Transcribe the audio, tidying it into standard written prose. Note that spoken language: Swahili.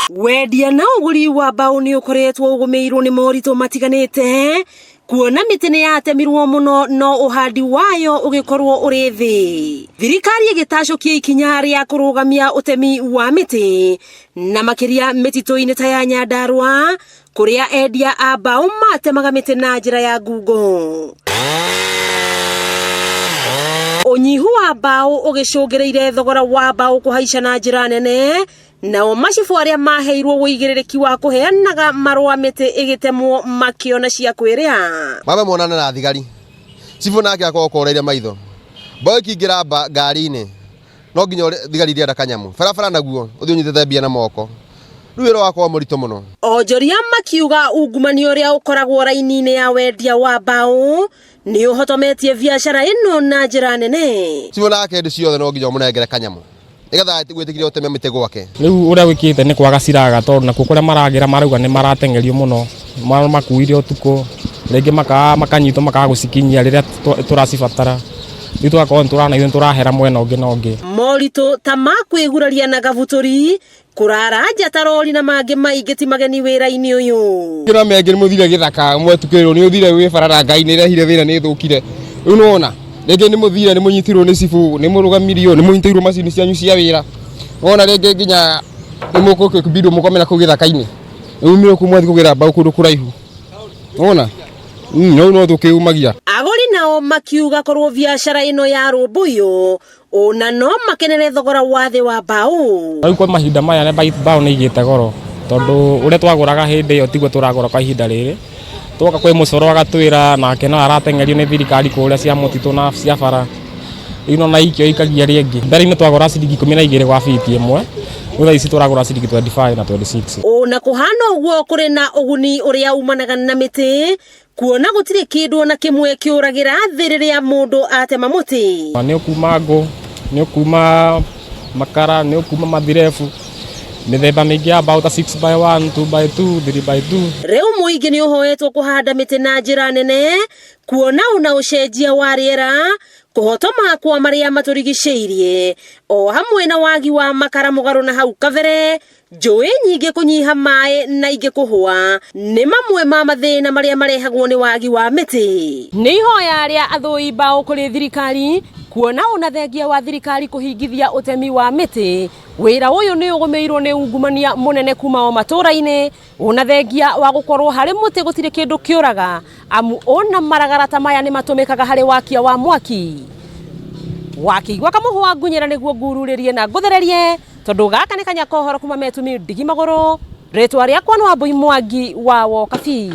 Wendia na uguri wa mbau ni ukoretwo ugumirwo ni morito matiganite kuona miti ni yatemirwo muno no uhandi wayo ugikorwo uri thi. Thirikari igitacokia ikinya ria kurugamia utemi wa miti na makiria mitito-ini ta ya Nyandarua kuria endia a mbau matemaga miti na njira ya ngungo. Unyihu wa mbau ugicungireire thogora wa mbau kuhaica na njira nene, nao macibu aria maheirwo wigiririki wa kuheanaga marua miti igitemwo makiona cia kwiria. Mabe monana na thigari cibu nake akokoreire maitho mbau ikingira ngari-ini no nginya thigari irienda kanyamu barabara naguo uthi unyitete mbia na moko ruiro wakwa murito muno. Onjoria makiuga ungumani uria ukoragwo raini-ini ya wendia wa mbau ni uhotometie biacara ino na njira nene. Cibu nake ndi ciothe no nginya munengere kanyamu igatha gwitikiria uteme mite gwake. Riu uria wikite ni kwaga ciraga tondu nakuo kuria maragira marauga ni maratengerio muno makuire utuko rĩngĩ makanyitwo makaga gucikinyia riria turacibatara riu tugakorwo turana ithuĩ turahera mwena ũngĩ na ũngĩ. Moritũ ta makwĩguraria na gabuturi kuraranja tarori na mangĩ maingĩ ti mageni wĩra-inĩ ũyũ. Kĩra mengĩ nĩ mũthire gĩthaka mwetukĩrĩrwo nĩ ũthire wĩ barara ngai nĩ irehire wĩra nĩ thũkire rĩu nona rĩngĩ nĩ mũthire nĩ mũnyitirwo nĩ cibu nĩ mũrũgamirio nĩ mũnyitĩirwo macini cianyu cia wĩra nona rĩngĩ nginya nĩ mũkũbindwo mũkomera kũu gĩthaka-inĩ umire kumwathi kũgĩra mbau kũndũ kũraihu nona no tukiumagia. Aguri nao makiuga korwo biacara ino ya rũmbũiyo ona no makenere thogora wa thĩ wa mbau. Rĩu kwa mahinda maya mbau nĩ igĩte goro tondu ũrĩa twagũraga hĩndĩ ĩyo tiguo tũragũra kwa ihinda rĩrĩ twoka kwĩ mũcoro agatwĩra nake no aratengerio nĩ thirikari kũrĩa cia mũtitũ na cia bara ino na ikio ikagia rĩngĩ mbere-inĩ twagũra ciringi 12 gwa biti ĩmwe rĩu ici tũragũra ciringi 25 na 26. Ona kuhana ũguo kũrĩ na ũguni ũrĩa umanaga na mĩtĩ kuona gutire kindu na kimwe kiuragira thĩ rĩrĩa mũndũ atema mũtĩ. Nĩ ukuma ngũ nĩ ukuma makara nĩ ukuma mathirebu mĩthemba mĩingĩ ya mbau ta 6x1 2x2 3x2. Rĩu mũingĩ nĩ ũhoetwo kũhanda mĩtĩ na njĩra nene kuona una ũcenjia wa rĩera kuhotoma kwa maria maturigicĩirie o hamwe na wagi wa makara mũgarũ na hau kabere njũĩ nyingĩ kũnyiha maĩ na ingĩ kũhũa nĩ mamwe ma mathĩna marĩa marehagwo nĩ wagi wa mĩtĩ. Nĩ ihoya rĩa athũi mbau kũrĩ thirikari kuona ona thengia wa thirikari kũhingithia ũtemi wa mĩtĩ wĩra ũyũ nĩ ũgũmĩirwo nĩ ungumania mũnene kuma o matũra-inĩ ona thengia wa gũkorwo harĩ mũtĩ gũtirĩ kĩndũ kĩũraga amu ona maragara ta maya nĩ matũmĩkaga harĩ wakia wa mwaki. Wakĩigua kamũhũa ngunyĩra nĩguo ngururĩrie na ngũthererie tondu gaka nĩ kanya kohoro kuma metumi ndigi magũrũ rĩtwa rĩakwa nĩ Wambui Mwangi wa Wokabi.